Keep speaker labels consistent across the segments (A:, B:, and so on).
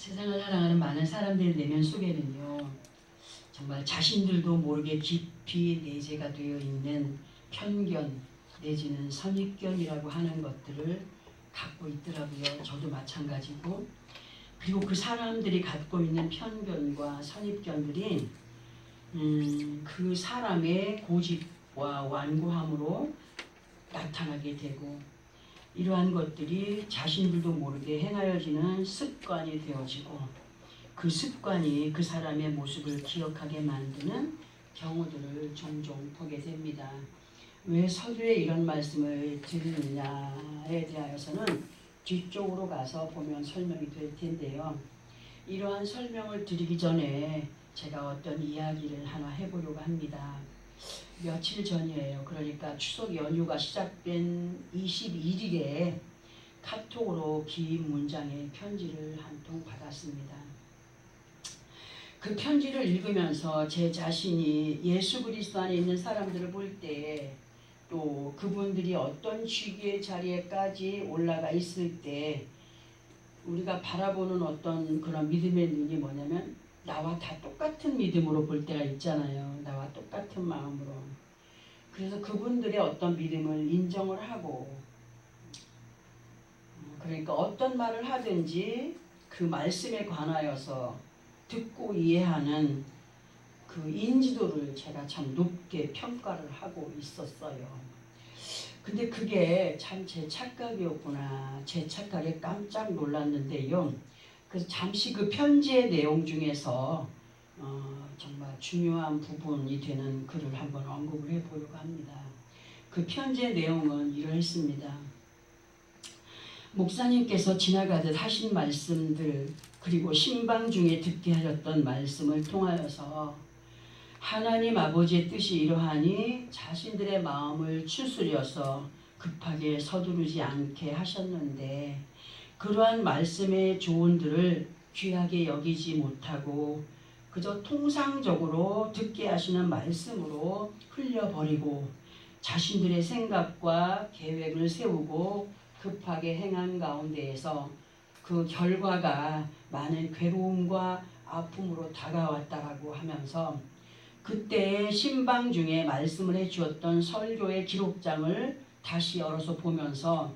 A: 세상을 살아가는 많은 사람들의 내면 속에는요, 정말 자신들도 모르게 깊이 내재가 되어 있는 편견 내지는 선입견이라고 하는 것들을 갖고 있더라고요. 저도 마찬가지고. 그리고 그 사람들이 갖고 있는 편견과 선입견들이 그 사람의 고집과 완고함으로 나타나게 되고, 이러한 것들이 자신들도 모르게 행하여지는 습관이 되어지고, 그 습관이 그 사람의 모습을 기억하게 만드는 경우들을 종종 보게 됩니다. 왜 서두에 이런 말씀을 드리느냐에 대하여서는 뒤쪽으로 가서 보면 설명이 될 텐데요. 이러한 설명을 드리기 전에 제가 어떤 이야기를 하나 해보려고 합니다. 며칠 전이에요. 그러니까 추석 연휴가 시작된 21일에 카톡으로 긴 문장의 편지를 한 통 받았습니다. 그 편지를 읽으면서 제 자신이 예수 그리스도 안에 있는 사람들을 볼 때, 또 그분들이 어떤 취기의 자리에까지 올라가 있을 때 우리가 바라보는 어떤 그런 믿음의 눈이 뭐냐면, 나와 다 똑같은 믿음으로 볼 때가 있잖아요. 나와 똑같은 마음으로. 그래서 그분들의 어떤 믿음을 인정을 하고, 그러니까 어떤 말을 하든지 그 말씀에 관하여서 듣고 이해하는 그 인지도를 제가 참 높게 평가를 하고 있었어요. 근데 그게 참 제 착각이었구나. 제 착각에 깜짝 놀랐는데요. 그래서 잠시 그 편지의 내용 중에서 정말 중요한 부분이 되는 글을 한번 언급을 해보려고 합니다. 그 편지의 내용은 이러했습니다. 목사님께서 지나가듯 하신 말씀들, 그리고 신방 중에 듣게 하셨던 말씀을 통하여서 하나님 아버지의 뜻이 이러하니 자신들의 마음을 추스려서 급하게 서두르지 않게 하셨는데, 그러한 말씀의 조언들을 귀하게 여기지 못하고 그저 통상적으로 듣게 하시는 말씀으로 흘려버리고 자신들의 생각과 계획을 세우고 급하게 행한 가운데에서 그 결과가 많은 괴로움과 아픔으로 다가왔다라고 하면서, 그때의 신방 중에 말씀을 해주었던 설교의 기록장을 다시 열어서 보면서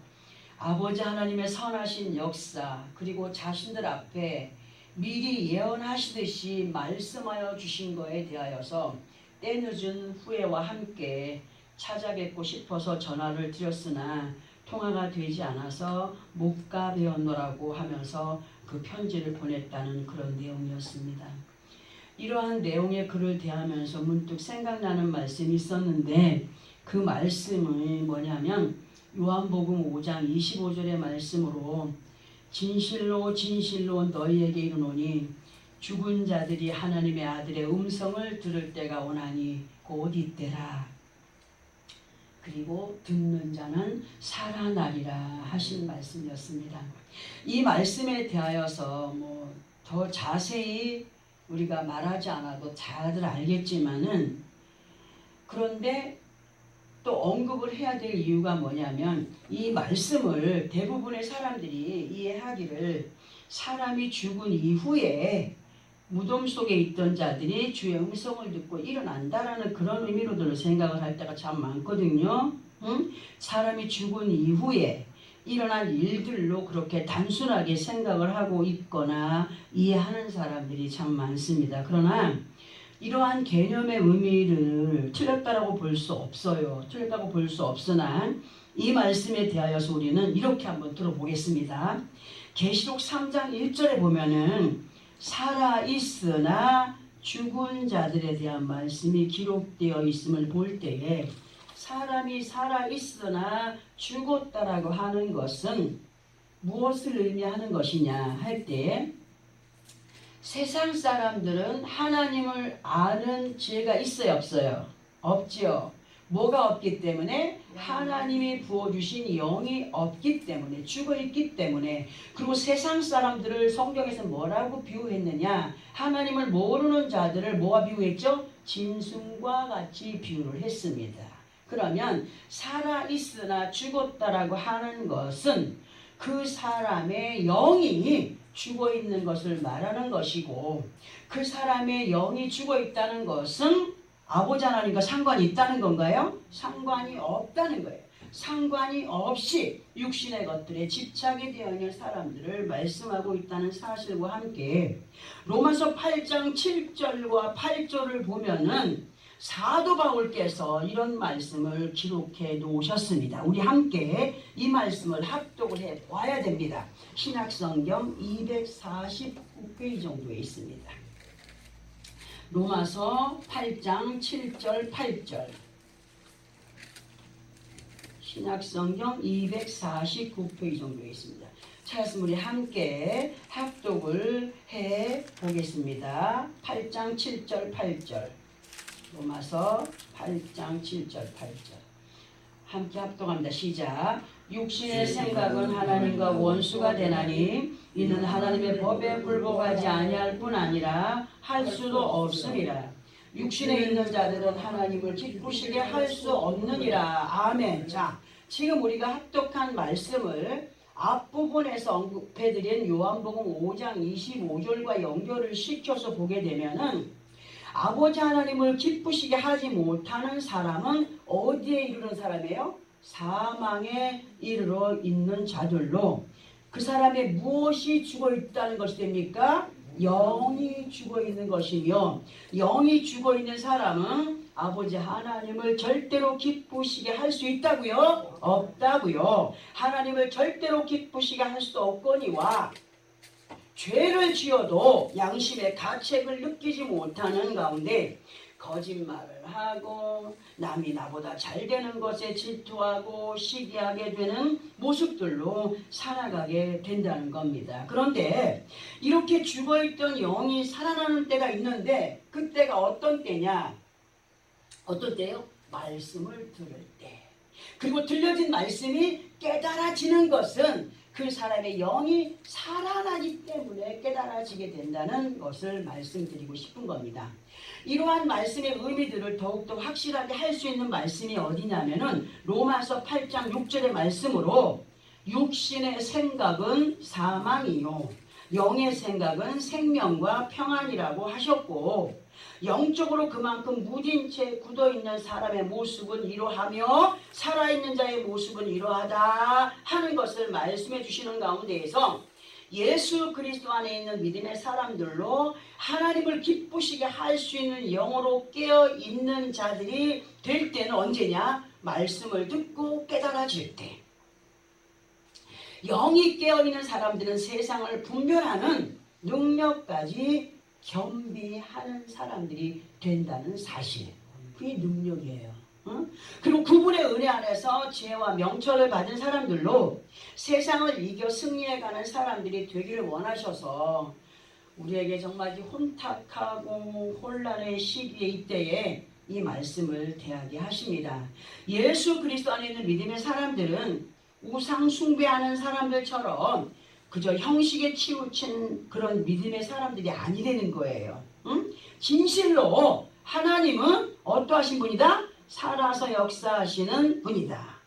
A: 아버지 하나님의 선하신 역사, 그리고 자신들 앞에 미리 예언하시듯이 말씀하여 주신 것에 대하여서 때늦은 후회와 함께 찾아뵙고 싶어서 전화를 드렸으나 통화가 되지 않아서 못 가뵈었노라고 하면서 그 편지를 보냈다는 그런 내용이었습니다. 이러한 내용의 글을 대하면서 문득 생각나는 말씀이 있었는데, 그 말씀이 뭐냐면 요한복음 5장 25절의 말씀으로, 진실로 진실로 너희에게 이르노니 죽은 자들이 하나님의 아들의 음성을 들을 때가 오나니 곧 이때라. 그리고 듣는 자는 살아나리라 하신 말씀이었습니다. 이 말씀에 대하여서 더 자세히 우리가 말하지 않아도 다들 알겠지만은, 그런데 또 언급을 해야 될 이유가 뭐냐면, 이 말씀을 대부분의 사람들이 이해하기를 사람이 죽은 이후에 무덤 속에 있던 자들이 주의 음성을 듣고 일어난다라는 그런 의미로들 생각을 할 때가 참 많거든요. 사람이 죽은 이후에 일어난 일들로 그렇게 단순하게 생각을 하고 있거나 이해하는 사람들이 참 많습니다. 그러나 이러한 개념의 의미를 틀렸다라고 볼 수 없어요. 틀렸다고 볼 수 없으나 이 말씀에 대하여서 우리는 이렇게 한번 들어보겠습니다. 계시록 3장 1절에 보면은 살아있으나 죽은 자들에 대한 말씀이 기록되어 있음을 볼 때에, 사람이 살아있으나 죽었다라고 하는 것은 무엇을 의미하는 것이냐 할 때, 세상 사람들은 하나님을 아는 지혜가 있어요, 없어요? 없지요. 뭐가 없기 때문에? 하나님이 부어주신 영이 없기 때문에, 죽어있기 때문에. 그리고 세상 사람들을 성경에서 뭐라고 비유했느냐? 하나님을 모르는 자들을 뭐와 비유했죠? 짐승과 같이 비유를 했습니다. 그러면 살아있으나 죽었다라고 하는 것은 그 사람의 영이 죽어 있는 것을 말하는 것이고, 그 사람의 영이 죽어 있다는 것은 아버지 하나님과 상관이 있다는 건가요? 상관이 없다는 거예요. 상관이 없이 육신의 것들에 집착이 되어 있는 사람들을 말씀하고 있다는 사실과 함께 로마서 8장 7절과 8절을 보면은 사도 바울께서 이런 말씀을 기록해 놓으셨습니다. 우리 함께 이 말씀을 합독을 해 보아야 됩니다. 신약성경 249페이지 정도에 있습니다. 로마서 8장 7절 8절, 신약성경 249페이지 정도에 있습니다. 찾았으면 우리 함께 합독을 해 보겠습니다. 8장 7절 8절, 로마서 8장 7절 8절 함께 합독합니다. 시작. 육신의 생각은 하나님과 원수가 되나니 이는 하나님의 법에 불복하지 아니할 뿐 아니라 할 수도 없음이라. 육신에 있는 자들은 하나님을 기쁘시게 할 수 없느니라. 아멘. 자, 지금 우리가 합독한 말씀을 앞부분에서 언급해드린 요한복음 5장 25절과 연결을 시켜서 보게 되면은 아버지 하나님을 기쁘시게 하지 못하는 사람은 어디에 이르는 사람이에요? 사망에 이르러 있는 자들로, 그 사람의 무엇이 죽어 있다는 것이 됩니까? 영이 죽어 있는 것이며, 영이 죽어 있는 사람은 아버지 하나님을 절대로 기쁘시게 할 수 있다고요? 없다고요. 하나님을 절대로 기쁘시게 할 수 없거니와 죄를 지어도 양심의 가책을 느끼지 못하는 가운데 거짓말을 하고 남이 나보다 잘 되는 것에 질투하고 시기하게 되는 모습들로 살아가게 된다는 겁니다. 그런데 이렇게 죽어있던 영이 살아나는 때가 있는데, 그때가 어떤 때냐? 어떤 때요? 말씀을 들을 때. 그리고 들려진 말씀이 깨달아지는 것은 그 사람의 영이 살아나기 때문에 깨달아지게 된다는 것을 말씀드리고 싶은 겁니다. 이러한 말씀의 의미들을 더욱더 확실하게 할 수 있는 말씀이 어디냐면은 로마서 8장 6절의 말씀으로 육신의 생각은 사망이요 영의 생각은 생명과 평안이라고 하셨고, 영적으로 그만큼 무딘 채 굳어있는 사람의 모습은 이러하며 살아있는 자의 모습은 이러하다 하는 것을 말씀해 주시는 가운데에서 예수 그리스도 안에 있는 믿음의 사람들로 하나님을 기쁘시게 할 수 있는 영으로 깨어있는 자들이 될 때는 언제냐? 말씀을 듣고 깨달아질 때. 영이 깨어있는 사람들은 세상을 분별하는 능력까지 겸비하는 사람들이 된다는 사실. 그게 능력이에요. 그리고 그분의 은혜 안에서 지혜와 명철을 받은 사람들로 세상을 이겨 승리해가는 사람들이 되기를 원하셔서 우리에게 정말 혼탁하고 혼란의 시기에 이때에 이 말씀을 대하게 하십니다. 예수 그리스도 안에 있는 믿음의 사람들은 우상 숭배하는 사람들처럼 그저 형식에 치우친 그런 믿음의 사람들이 아니라는 거예요. 진실로 하나님은 어떠하신 분이다? 살아서 역사하시는 분이다.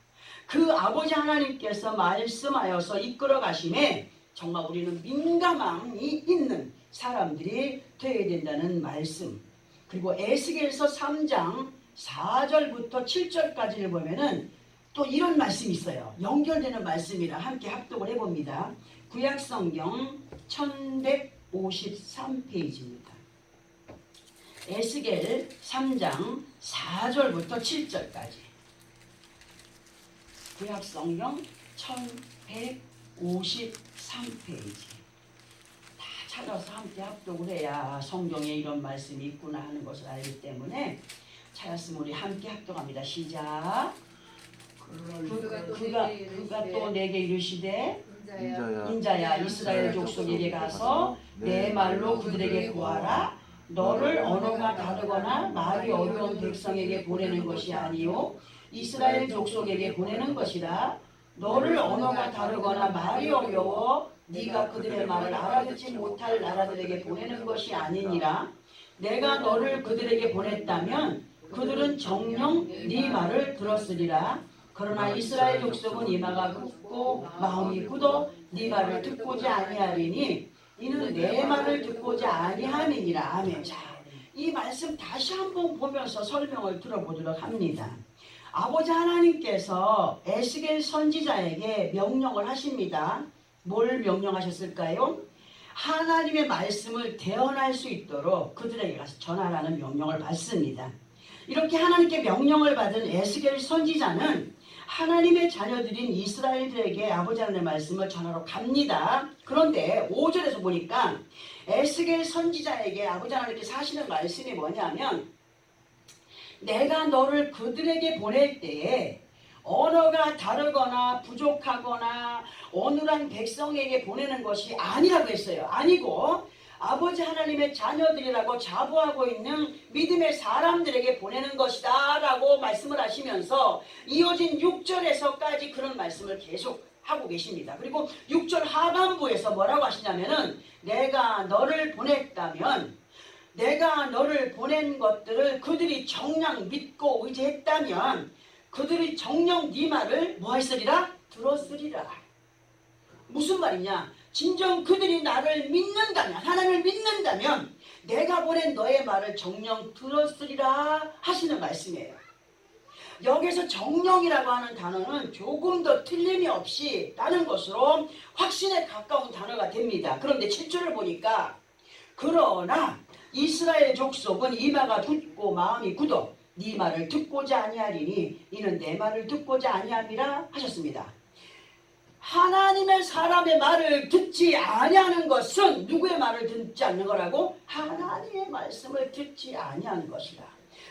A: 그 아버지 하나님께서 말씀하여서 이끌어 가심에 정말 우리는 민감함이 있는 사람들이 되어야 된다는 말씀. 그리고 에스겔서 3장 4절부터 7절까지를 보면은 또 이런 말씀이 있어요. 연결되는 말씀이라 함께 합독을 해봅니다. 구약성경 1153페이지입니다. 에스겔 3장 4절부터 7절까지. 구약성경 1153페이지. 다 찾아서 함께 합독을 해야 성경에 이런 말씀이 있구나 하는 것을 알기 때문에 찾았으면 우리 함께 합독합니다. 시작. 그가 또 내게 이르시되 인자야 이스라엘 족속에게 가서 내 말로 그들에게 구하라. 너를 언어가 다르거나 말이 어려운 백성에게 보내는 것이 아니요 이스라엘 족속에게 보내는 것이라. 너를 언어가 다르거나 말이 어려워 네가 그들의 말을 알아듣지 못할 나라들에게 보내는 것이 아니니라. 내가 너를 그들에게 보냈다면 그들은 정녕 네 말을 들었으리라. 그러나 이스라엘 족속은 이마가 굳고 마음이 굳어 네 말을 듣고자 아니하리니
B: 이는 내 말을 듣고자 아니함이니라. 아멘. 자, 이 말씀 다시 한번 보면서 설명을 들어보도록 합니다. 아버지 하나님께서 에스겔 선지자에게 명령을 하십니다. 뭘 명령하셨을까요? 하나님의 말씀을 대언할 수 있도록 그들에게 가서 전하라는 명령을 받습니다. 이렇게 하나님께 명령을 받은 에스겔 선지자는 하나님의 자녀들인 이스라엘들에게 아버지 하나님의 말씀을 전하러 갑니다. 그런데 5절에서 보니까 에스겔 선지자에게 아버지 하나님께서 하시는 말씀이 뭐냐면, 내가 너를 그들에게 보낼 때에 언어가 다르거나 부족하거나 어눌한 백성에게 보내는 것이 아니라고 했어요. 아니고 아버지 하나님의 자녀들이라고 자부하고 있는 믿음의 사람들에게 보내는 것이다 라고 말씀을 하시면서 이어진 6절에서까지 그런 말씀을 계속 하고 계십니다. 그리고 6절 하반부에서 뭐라고 하시냐면은, 내가 너를 보냈다면, 내가 너를 보낸 것들을 그들이 정녕 믿고 의지했다면 그들이 정녕 네 말을 뭐 했으리라? 들었으리라. 무슨 말이냐? 진정 그들이 나를 믿는다면, 하나님을 믿는다면 내가 보낸 너의 말을 정녕 들었으리라 하시는 말씀이에요. 여기서 정령이라고 하는 단어는 조금 더 틀림이 없이 라는 것으로 확신에 가까운 단어가 됩니다. 그런데 7절을 보니까, 그러나 이스라엘 족속은 이마가 붓고 마음이 굳어 네 말을 듣고자 아니하리니 이는 내 말을 듣고자 아니함이라 하셨습니다. 하나님의 사람의 말을 듣지 아니하는 것은 누구의 말을 듣지 않는 거라고? 하나님의 말씀을 듣지 아니하는 것이라.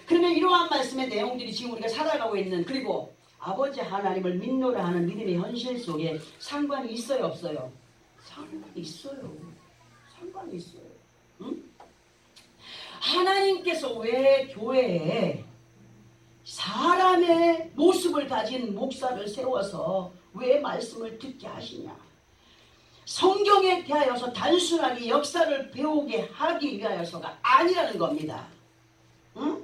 B: 그러면 이러한 말씀의 내용들이 지금 우리가 살아가고 있는, 그리고 아버지 하나님을 믿노라 하는 믿음의 현실 속에 상관이 있어요, 없어요? 상관이 있어요. 상관이 있어요. 응? 하나님께서 왜 교회에 사람의 모습을 가진 목사를 세워서 왜 말씀을 듣게 하시냐? 성경에 대하여서 단순하게 역사를 배우게 하기 위하여서가 아니라는 겁니다. 응?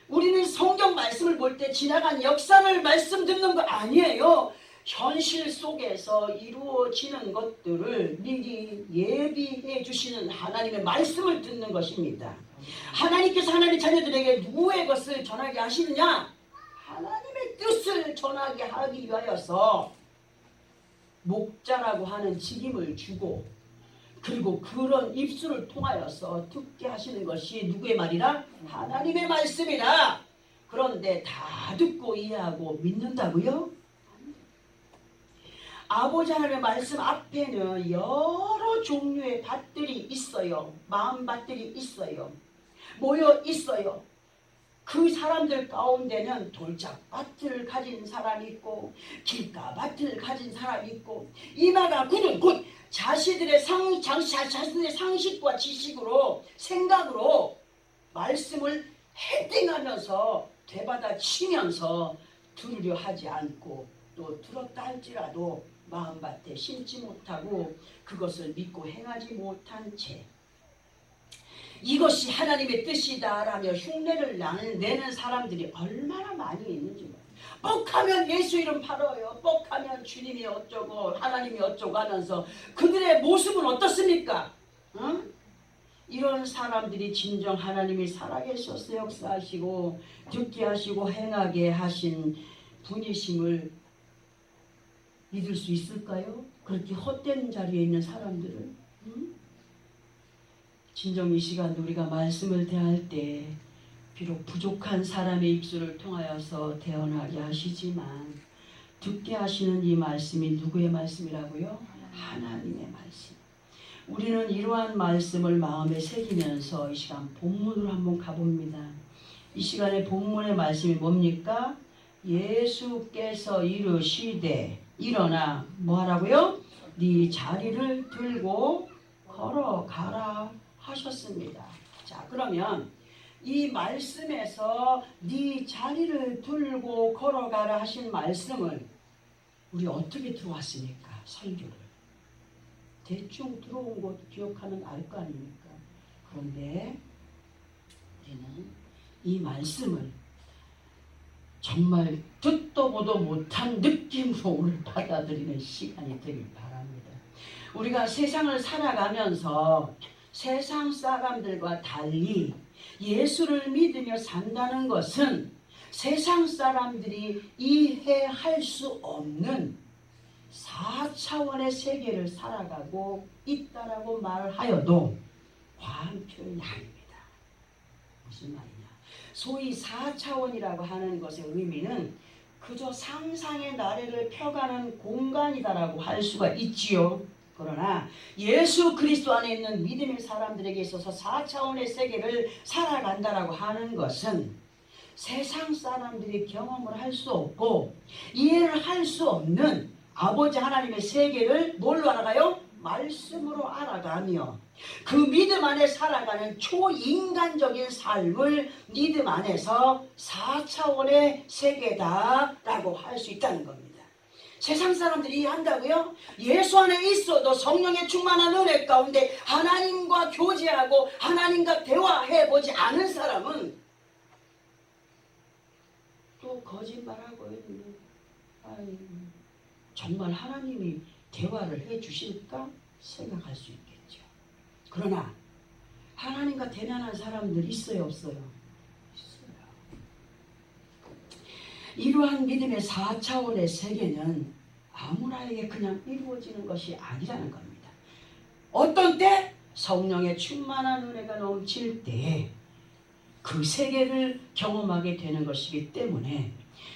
B: 우리는 성경 말씀을 볼 때 지나간 역사를 말씀 듣는 거 아니에요. 현실 속에서 이루어지는 것들을 미리 예비해 주시는 하나님의 말씀을 듣는 것입니다. 하나님께서 하나님의 자녀들에게 누구의 것을 전하게 하시느냐? 하나님의 뜻을 전하게 하기 위하여서 목자라고 하는 직임을 주고, 그리고 그런 입술을 통하여서 듣게 하시는 것이 누구의 말이라? 하나님의 말씀이라. 그런데 다 듣고 이해하고 믿는다고요? 아버지 하나님의 말씀 앞에는 여러 종류의 밭들이 있어요. 마음밭들이 있어요. 모여 있어요. 그 사람들 가운데는 돌짝밭을 가진 사람이 있고 길가밭을 가진 사람이 있고, 이마가 굳은 곧 자신들의 상식과 지식으로 생각으로 말씀을 헤딩하면서 되받아 치면서 들으려 하지 않고, 또 들었다 할지라도 마음밭에 심지 못하고 그것을 믿고 행하지 못한 채 이것이 하나님의 뜻이다라며 흉내를 내는 사람들이 얼마나 많이 있는지. 뻑하면 예수 이름 팔아요. 뻑하면 주님이 어쩌고 하나님이 어쩌고 하면서 그들의 모습은 어떻습니까? 응? 이런 사람들이 진정 하나님이 살아계셔서 역사하시고 듣게 하시고 행하게 하신 분이심을 믿을 수 있을까요? 그렇게 헛된 자리에 있는 사람들을. 응? 진정 이 시간 우리가 말씀을 대할 때 비록 부족한 사람의 입술을 통하여서 대언하게 하시지만 듣게 하시는 이 말씀이 누구의 말씀이라고요? 하나님의 말씀. 우리는 이러한 말씀을 마음에 새기면서 이 시간 본문으로 한번 가봅니다. 이 시간에 본문의 말씀이 뭡니까? 예수께서 이르시되 일어나 뭐하라고요? 네 자리를 들고 걸어가라 하셨습니다. 자, 그러면 이 말씀에서 네 자리를 들고 걸어가라 하신 말씀을 우리 어떻게 들어왔습니까? 설교를 대충 들어온 것 기억하면 알 거 아닙니까? 그런데 우리는 이 말씀을 정말 듣도 보도 못한 느낌으로 오늘 받아들이는 시간이 되길 바랍니다. 우리가 세상을 살아가면서 세상 사람들과 달리 예수를 믿으며 산다는 것은 세상 사람들이 이해할 수 없는 4차원의 세계를 살아가고 있다라고 말을 하여도 과한 표현이 아닙니다. 무슨 말이냐? 소위 4차원이라고 하는 것의 의미는 그저 상상의 나래를 펴가는 공간이다라고 할 수가 있지요. 그러나 예수 그리스도 안에 있는 믿음의 사람들에게 있어서 4차원의 세계를 살아간다라고 하는 것은 세상 사람들이 경험을 할 수 없고 이해를 할 수 없는 아버지 하나님의 세계를 뭘로 알아가요? 말씀으로 알아가며 그 믿음 안에 살아가는 초인간적인 삶을 믿음 안에서 4차원의 세계다라고 할 수 있다는 겁니다. 세상 사람들이 이해한다고요? 예수 안에 있어도 성령의 충만한 은혜 가운데 하나님과 교제하고 하나님과 대화해보지 않은 사람은 또 거짓말하고 있는, 정말 하나님이 대화를 해주실까 생각할 수 있겠죠. 그러나 하나님과 대면한 사람들 있어요, 없어요? 있어요. 이러한 믿음의 4차원의 세계는 아무나에게 그냥 이루어지는 것이 아니라는 겁니다. 어떤 때? 성령의 충만한 은혜가 넘칠 때에 그 세계를 경험하게 되는 것이기 때문에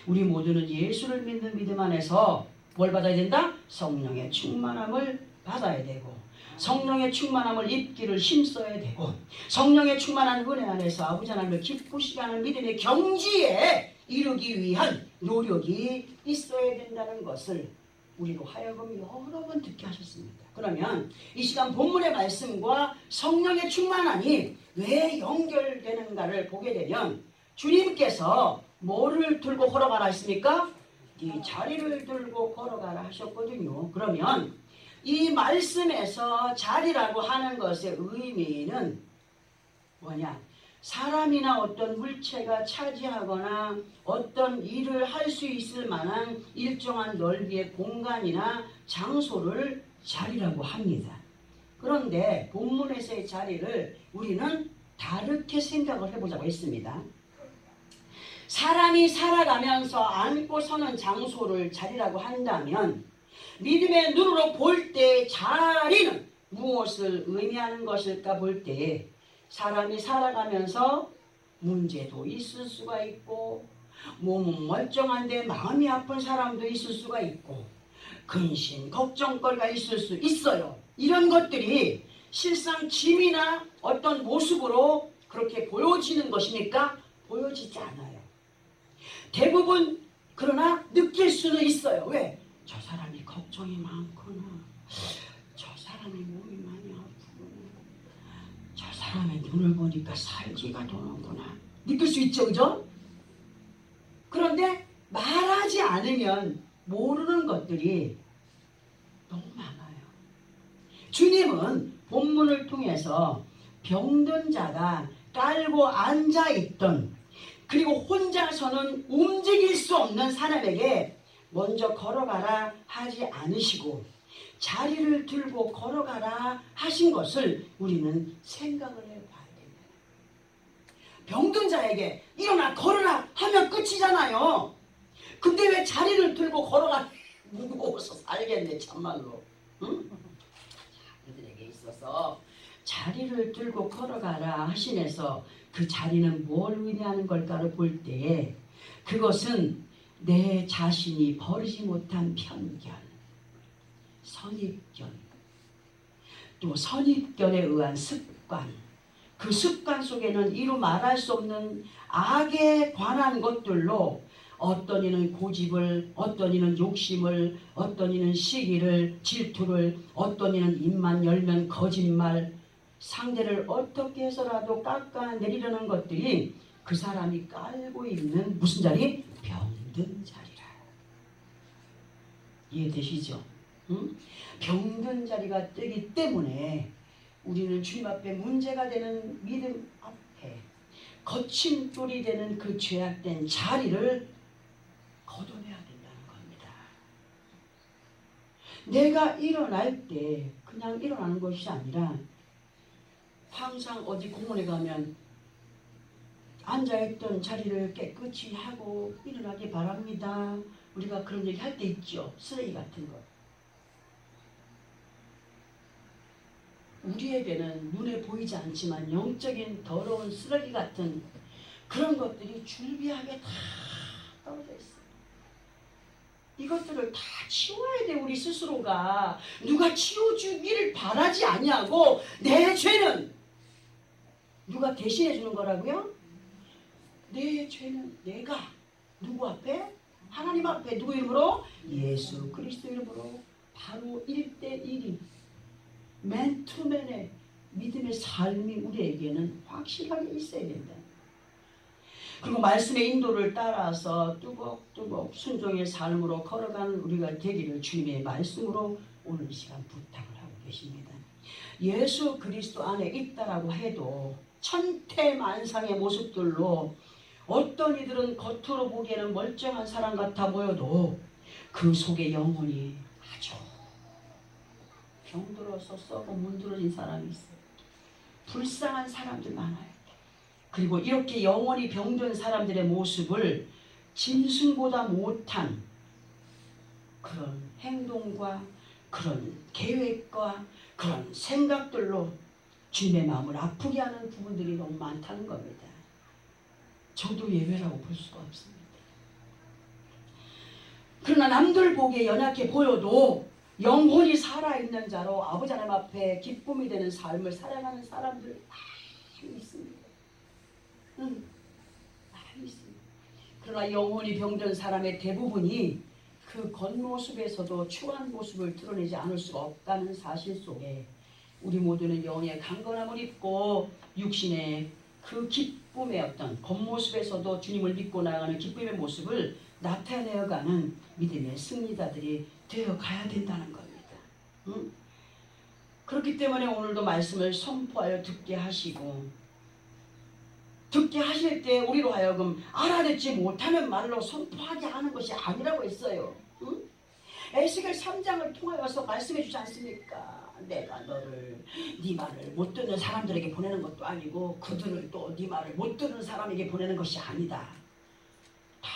B: 우리 모두는 예수를 믿는 믿음 안에서 뭘 받아야 된다? 성령의 충만함을 받아야 되고 성령의 충만함을 입기를 힘써야 되고 성령의 충만한 은혜 안에서 아버지 하나님을 기쁘시게 하는 믿음의 경지에 이르기 위한 노력이 있어야 된다는 것을 우리로 하여금 여러 번 듣게 하셨습니다. 그러면 이 시간 본문의 말씀과 성령의 충만함이 왜 연결되는가를 보게 되면 주님께서 뭐를 들고 걸어가라 했습니까? 이 자리를 들고 걸어가라 하셨거든요. 그러면 이 말씀에서 자리라고 하는 것의 의미는 뭐냐? 사람이나 어떤 물체가 차지하거나 어떤 일을 할 수 있을 만한 일정한 넓이의 공간이나 장소를 자리라고 합니다. 그런데 본문에서의 자리를 우리는 다르게 생각을 해보자고 했습니다. 사람이 살아가면서 앉고 서는 장소를 자리라고 한다면 믿음의 눈으로 볼 때 자리는 무엇을 의미하는 것일까 볼 때 사람이 살아가면서 문제도 있을 수가 있고 몸은 멀쩡한데 마음이 아픈 사람도 있을 수가 있고 근심, 걱정거리가 있을 수 있어요. 이런 것들이 실상 짐이나 어떤 모습으로 그렇게 보여지는 것입니까? 보여지지 않아요. 대부분 그러나 느낄 수는 있어요. 왜? 저 사람이 걱정이 많구나. 저 사람이 몸이 많이 아프구나. 저 사람의 눈을 보니까 살기가 도는구나. 느낄 수 있죠, 그죠? 그런데 말하지 않으면 모르는 것들이 너무 많아요. 주님은 본문을 통해서 병든 자가 깔고 앉아있던 그리고 혼자서는 움직일 수 없는 사람에게 먼저 걸어가라 하지 않으시고 자리를 들고 걸어가라 하신 것을 우리는 생각을 해봐야 됩니다. 병든 자에게 일어나 걸어라 하면 끝이잖아요. 근데 왜 자리를 들고 걸어가? 무거워서 살겠네 참말로. 응? 그들에게 있어서 자리를 들고 걸어가라 하시면서 그 자리는 뭘 의미하는 걸까를 볼 때에 그것은 내 자신이 버리지 못한 편견, 선입견, 또 선입견에 의한 습관, 그 습관 속에는 이루 말할 수 없는 악에 관한 것들로 어떤 이는 고집을, 어떤 이는 욕심을, 어떤 이는 시기를, 질투를, 어떤 이는 입만 열면 거짓말, 상대를 어떻게 해서라도 깎아내리려는 것들이 그 사람이 깔고 있는 무슨 자리? 병든 자리라. 이해되시죠? 응? 병든 자리가 뜨기 때문에 우리는 주님 앞에 문제가 되는 믿음 앞에 거침돌이 되는 그 죄악된 자리를 걷어내야 된다는 겁니다. 내가 일어날 때 그 그냥 일어나는 것이 아니라 항상 어디 공원에 가면 앉아있던 자리를 깨끗이 하고 일어나기 바랍니다. 우리가 그런 얘기 할 때 있죠. 쓰레기 같은 거. 우리에게는 눈에 보이지 않지만 영적인 더러운 쓰레기 같은 그런 것들이 줄비하게 다 떨어져 있어요. 이것들을 다 치워야 돼. 우리 스스로가. 누가 치워주기를 바라지 아니하고 내 죄는 누가 대신해 주는 거라고요? 내 죄는 내가 누구 앞에? 하나님 앞에. 누구 이름으로? 예수 그리스도 이름으로 바로 1대1이 맨투맨의 믿음의 삶이 우리에게는 확실하게 있어야 된다. 그리고 말씀의 인도를 따라서 뚜벅뚜벅 순종의 삶으로 걸어가는 우리가 되기를 주님의 말씀으로 오늘 시간 부탁을 하고 계십니다. 예수 그리스도 안에 있다라고 해도 천태만상의 모습들로 어떤 이들은 겉으로 보기에는 멀쩡한 사람 같아 보여도 그 속에 영혼이 아주 병들어서 썩어 문드러진 사람이 있어요. 불쌍한 사람들 많아요. 그리고 이렇게 영원히 병든 사람들의 모습을 짐승보다 못한 그런 행동과 그런 계획과 그런 생각들로 주님의 마음을 아프게 하는 부분들이 너무 많다는 겁니다. 저도 예외라고 볼 수가 없습니다. 그러나 남들 보기에 연약해 보여도 영혼이 살아있는 자로 아버지 하나님 앞에 기쁨이 되는 삶을 살아가는 사람들 많이 있습니다. 많이 있습니다. 그러나 영혼이 병든 사람의 대부분이 그 겉모습에서도 추한 모습을 드러내지 않을 수가 없다는 사실 속에 우리 모두는 영의 강건함을 입고 육신의 그 기쁨의 어떤 겉모습에서도 주님을 믿고 나아가는 기쁨의 모습을 나타내어가는 믿음의 승리자들이 되어가야 된다는 겁니다. 그렇기 때문에 오늘도 말씀을 선포하여 듣게 하시고 듣게 하실 때 우리로 하여금 알아듣지 못하는 말로 선포하게 하는 것이 아니라고 했어요. 에스겔 3장을 통하여서 말씀해 주지 않습니까? 내가 너를 네 말을 못 듣는 사람들에게 보내는 것도 아니고 그들을 또 네 말을 못 듣는 사람에게 보내는 것이 아니다. 다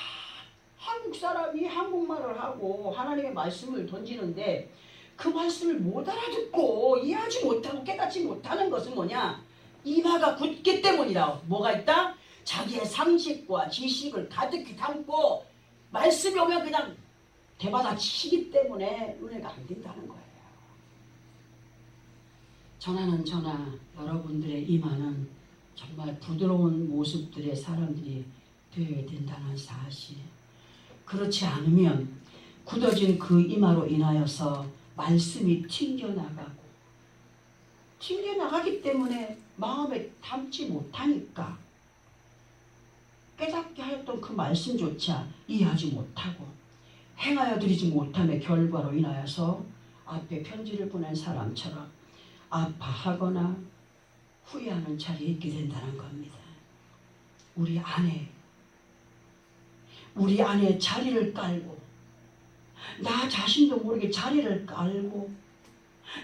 B: 한국 사람이 한국말을 하고 하나님의 말씀을 던지는데 그 말씀을 못 알아듣고 이해하지 못하고 깨닫지 못하는 것은 뭐냐? 이마가 굳기 때문이라. 뭐가 있다? 자기의 상식과 지식을 가득히 담고 말씀이 오면 그냥 대받아 치기 때문에 은혜가 안 된다는 거예요. 전하는 전하 여러분들의 이마는 정말 부드러운 모습들의 사람들이 되어야 된다는 사실. 그렇지 않으면 굳어진 그 이마로 인하여서 말씀이 튕겨나가기 때문에 마음에 담지 못하니까 깨닫게 하였던 그 말씀조차 이해하지 못하고 행하여 드리지 못함의 결과로 인하여서 앞에 편지를 보낸 사람처럼 아파하거나 후회하는 자리에 있게 된다는 겁니다. 우리 안에 자리를 깔고 나 자신도 모르게 자리를 깔고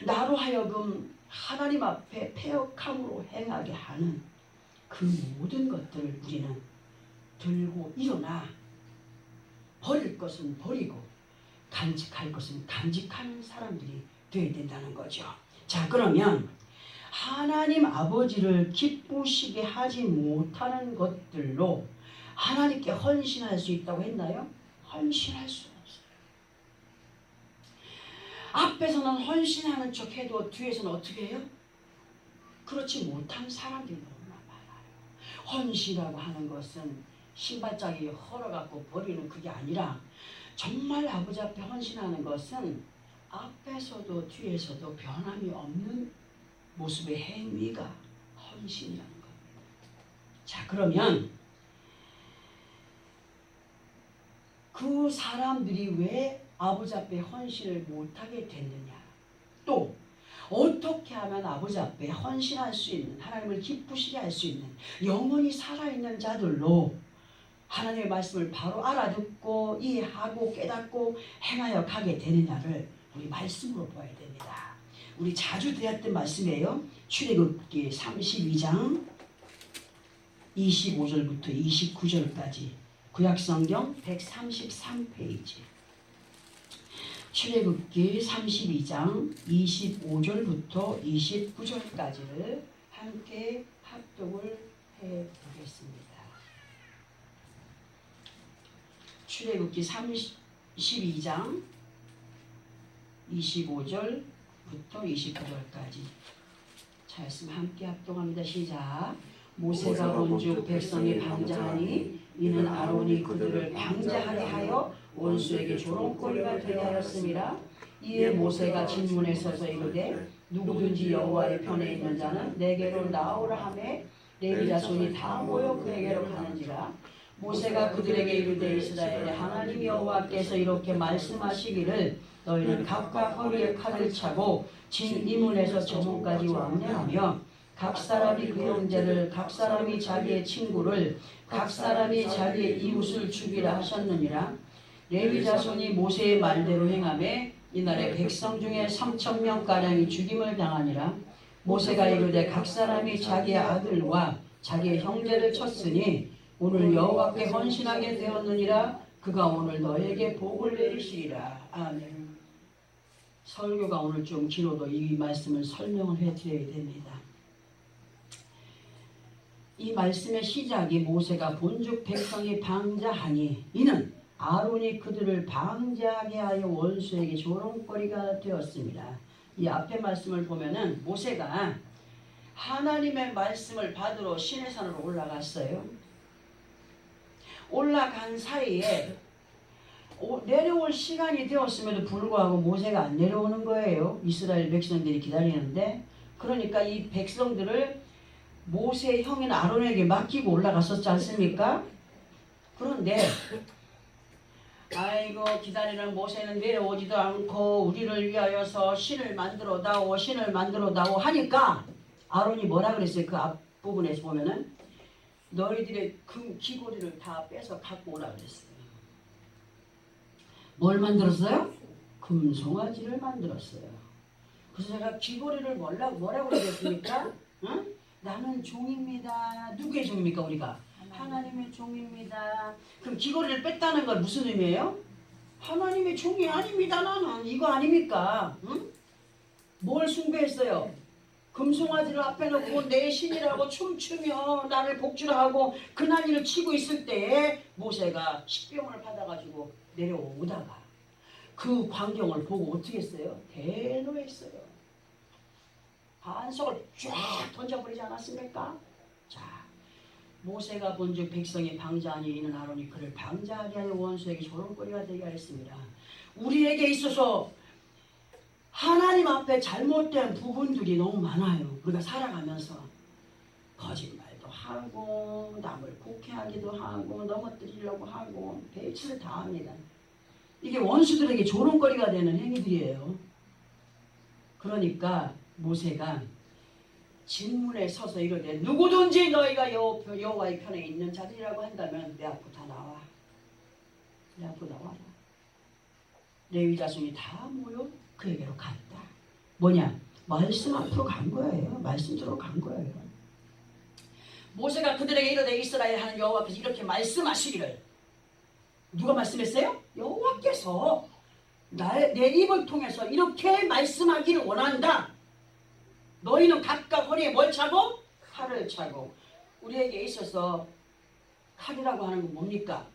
B: 나로 하여금 하나님 앞에 패역함으로 행하게 하는 그 모든 것들을 우리는 들고 일어나 버릴 것은 버리고 간직할 것은 간직하는 사람들이 되어야 된다는 거죠. 자, 그러면 하나님 아버지를 기쁘시게 하지 못하는 것들로 하나님께 헌신할 수 있다고 했나요? 헌신할 수 없어요. 앞에서는 헌신하는 척 해도 뒤에서는 어떻게 해요? 그렇지 못한 사람들이 너무나 많아요. 헌신이라고 하는 것은 신발짝이 헐어갖고 버리는 그게 아니라 정말 아버지 앞에 헌신하는 것은 앞에서도 뒤에서도 변함이 없는 모습의 행위가 헌신이라는 겁니다. 자, 그러면 그 사람들이 왜 아버지 앞에 헌신을 못하게 됐느냐? 또 어떻게 하면 아버지 앞에 헌신할 수 있는, 하나님을 기쁘시게 할 수 있는 영원히 살아있는 자들로 하나님의 말씀을 바로 알아듣고 이해하고 깨닫고 행하여 가게 되느냐를 우리 말씀으로 보아야 됩니다. 우리 자주 대했던 말씀이에요. 출애굽기 32장 25절부터 29절까지 구약성경 133페이지. 출애굽기 32장 25절부터 29절까지를 함께 합독을 해보겠습니다. 출애굽기 32장 25절부터 29절까지 말씀 함께 합독합니다. 시작. 모세가 본즉 백성이 방자하니 이는 아론이 그들을 방자하게 하여 원수에게 조롱거리가 되게 하였습니다. 이에 모세가 진문에 서서 이르되 누구든지 여호와의 편에 있는 자는 내게로 나오라 하매 레위 자손이 다 모여 그에게로 가는지라. 모세가 그들에게 이르되 이스라엘의 하나님 여호와께서 이렇게 말씀하시기를 너희는 각각 허리에 칼을 차고 진 이문에서 저 문까지 왕래하며 각 사람이 그 형제를 각 사람이 자기의 친구를 각 사람이 자기의 이웃을 죽이라 하셨느니라. 레위 자손이 모세의 말대로 행하매 이날에 백성 중에 3,000명가량이 죽임을 당하니라. 모세가 이르되 각 사람이 자기의 아들과 자기의 형제를 쳤으니 오늘 여호와께 헌신하게 되었느니라. 그가 오늘 너에게 복을 내리시리라. 아멘. 설교가 오늘 좀 길어도 이 말씀을 설명을 해드려야 됩니다. 이 말씀의 시작이 모세가 본즉 백성이 방자하니 이는 아론이 그들을 방자하게 하여 원수에게 조롱거리가 되었습니다. 이 앞에 말씀을 보면은 모세가 하나님의 말씀을 받으러 시내산으로 올라갔어요. 올라간 사이에 내려올 시간이 되었음에도 불구하고 모세가 안 내려오는 거예요. 이스라엘 백성들이 기다리는데, 그러니까 이 백성들을 모세의 형인 아론에게 맡기고 올라갔었지 않습니까? 그런데 아이고 기다리는 모세는 내려오지도 않고 우리를 위하여서 신을 만들어 다오 신을 만들어 다오 하니까 아론이 뭐라 그랬어요? 그 앞부분에서 보면은 너희들의 금 귀고리를 다 빼서 갖고 오라 그랬어요. 뭘 만들었어요? 금송아지를 만들었어요. 그래서 제가 귀고리를 뭐라고 그랬습니까? 응? 나는 종입니다. 누구의 종입니까 우리가? 하나님의 종입니다. 그럼 귀고리를 뺐다는 건 무슨 의미예요? 하나님의 종이 아닙니다. 나는 이거 아닙니까? 응? 뭘 숭배했어요? 금송아지를 앞에 놓고 내 신이라고 춤추며 나를 복주하고 그난리를 치고 있을 때에 모세가 십병을 받아가지고 내려오다가 그 광경을 보고 어떻게 했어요? 대노했어요. 반석을 쫙 던져버리지 않았습니까? 자, 모세가 본즉 백성이 방자하니 이는 아론이 그를 방자하게 하여 원수에게 조롱거리가 되게 하였습니다. 우리에게 있어서 하나님 앞에 잘못된 부분들이 너무 많아요. 우리가 살아가면서 거짓말도 하고 남을 곡해하기도 하고 넘어뜨리려고 하고 배치를 다 합니다. 이게 원수들에게 조롱거리가 되는 행위들이에요. 그러니까 모세가 진문에 서서 이르되 누구든지 너희가 여호와의 편에 있는 자들이라고 한다면 내 앞으로 다 나와. 내 앞으로 나와라. 레위 자손이 다 모여 그에게로 갔다. 뭐냐? 말씀 앞으로 간 거예요. 말씀대로 간 거예요. 모세가 그들에게 이르되 이스라엘 하는 여호와께서 이렇게 말씀하시기를. 누가 말씀했어요? 여호와께서 내 입을 통해서 이렇게 말씀하기를 원한다. 너희는 각각 허리에 뭘 차고? 칼을 차고. 우리에게 있어서 칼이라고 하는 건 뭡니까?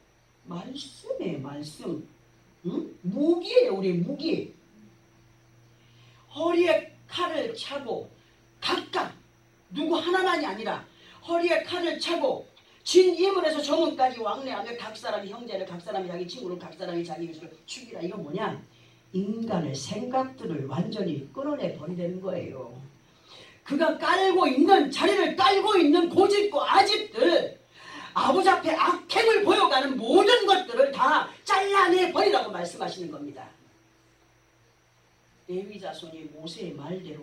B: 말씀이에요. 말씀. 응? 무기예요. 우리 무기. 허리에 칼을 차고 각각 누구 하나만이 아니라 허리에 칼을 차고 진 이문에서 정문까지 왕래하며 각 사람이 형제를 각 사람이 자기 친구를 각 사람이 자기 이웃을 죽이라. 이건 뭐냐? 인간의 생각들을 완전히 끊어내 버리는 거예요. 그가 깔고 있는 자리를 깔고 있는 고집과 아집들 아버지 앞에 악행을 보여가는 모든 것들을 다 잘라내 버리라고 말씀하시는 겁니다. 레위 자손이 모세의 말대로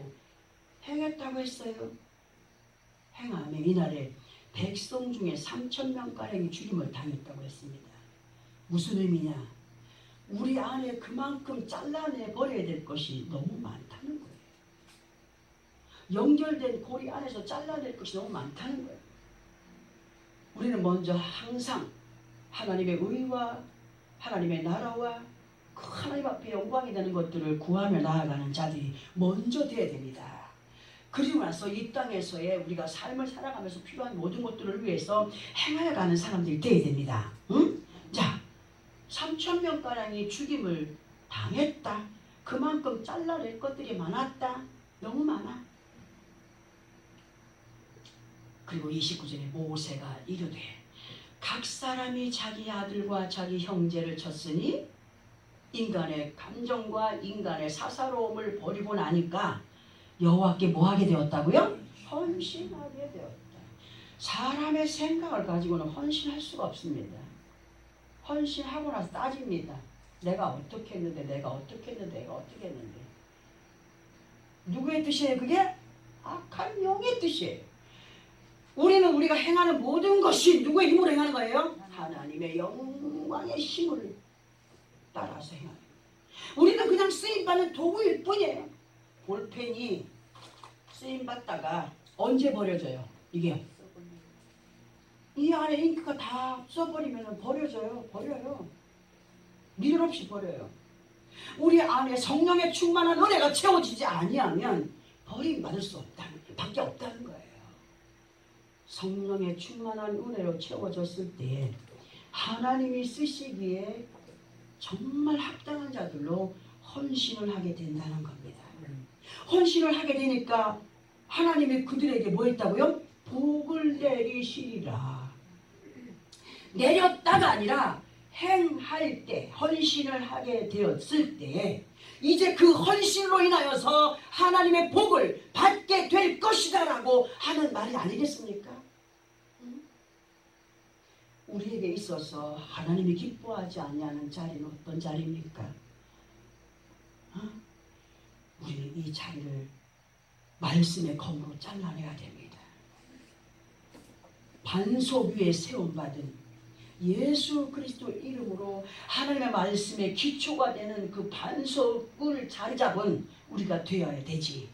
B: 행했다고 했어요. 행하며 이날에 백성 중에 3,000명가량이 죽임을 당했다고 했습니다. 무슨 의미냐? 우리 안에 그만큼 잘라내 버려야 될 것이 너무 많다는 거예요. 연결된 고리 안에서 잘라낼 것이 너무 많다는 거예요. 우리는 먼저 항상 하나님의 의와 하나님의 나라와 그 하나님 앞에 영광이 되는 것들을 구하며 나아가는 자들이 먼저 돼야 됩니다. 그리고 나서 이 땅에서의 우리가 삶을 살아가면서 필요한 모든 것들을 위해서 행하여 가는 사람들이 돼야 됩니다. 응? 자, 3,000명가량이 죽임을 당했다. 그만큼 잘라낼 것들이 많았다. 너무 많아. 그리고 29절에 모세가 이르되 각 사람이 자기 아들과 자기 형제를 쳤으니 인간의 감정과 인간의 사사로움을 버리고 나니까 여호와께 뭐하게 되었다고요? 헌신하게 되었다. 사람의 생각을 가지고는 헌신할 수가 없습니다. 헌신하고 나서 따집니다. 내가 어떻게 했는데 내가 어떻게 했는데 내가 어떻게 했는데. 누구의 뜻이에요 그게? 악한 영의 뜻이에요. 우리는 우리가 행하는 모든 것이 누구의 힘으로 행하는 거예요? 하나님의 영광의 힘을 따라서 행하는 거예요. 우리는 그냥 쓰임받는 도구일 뿐이에요. 볼펜이 쓰임받다가 언제 버려져요? 이게 이 안에 잉크가 다 써버리면 버려져요. 버려요. 미련 없이 버려요. 우리 안에 성령의 충만한 은혜가 채워지지 아니하면 버림받을 수 없다는 밖에 없다는 거예요. 성령의 충만한 은혜로 채워졌을 때 하나님이 쓰시기에 정말 합당한 자들로 헌신을 하게 된다는 겁니다. 헌신을 하게 되니까 하나님이 그들에게 뭐 했다고요? 복을 내리시리라. 내렸다가 아니라 행할 때, 헌신을 하게 되었을 때 이제 그 헌신으로 인하여서 하나님의 복을 받게 될 것이다 라고 하는 말이 아니겠습니까? 우리에게 있어서 하나님이 기뻐하지 않냐는 자리는 어떤 자리입니까? 우리는 이 자리를 말씀의 검으로 잘라내야 됩니다. 반석 위에 세움받은 예수 그리스도 이름으로 하나님의 말씀의 기초가 되는 그 반석을 자리 잡은 우리가 되어야 되지.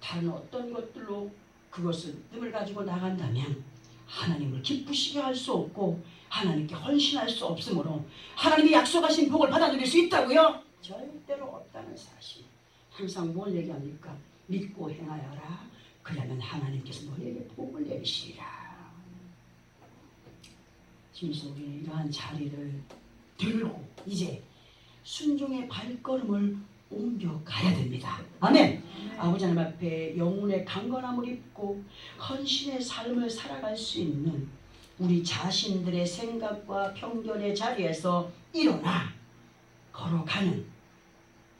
B: 다른 어떤 것들로 그것을 뜸을 가지고 나간다면 하나님을 기쁘시게 할 수 없고 하나님께 헌신할 수 없으므로 하나님이 약속하신 복을 받아 누릴 수 있다고요? 절대로 없다는 사실. 항상 뭘 얘기합니까? 믿고 행하여라. 그러면 하나님께서 너에게 복을 내리시리라. 지금서 우리는 이러한 자리를 들고 이제 순종의 발걸음을 옮겨가야 됩니다. 아멘. 아버지 하나님 앞에 영혼의 강건함을 입고 헌신의 삶을 살아갈 수 있는 우리 자신들의 생각과 편견의 자리에서 일어나 걸어가는,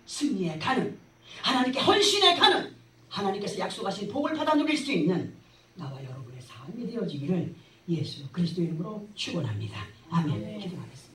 B: 승리에 가는, 하나님께 헌신해 가는, 하나님께서 약속하신 복을 받아 누릴 수 있는 나와 여러분의 삶이 되어지기를 예수 그리스도 이름으로 축원합니다. 아멘. 기도하겠습니다.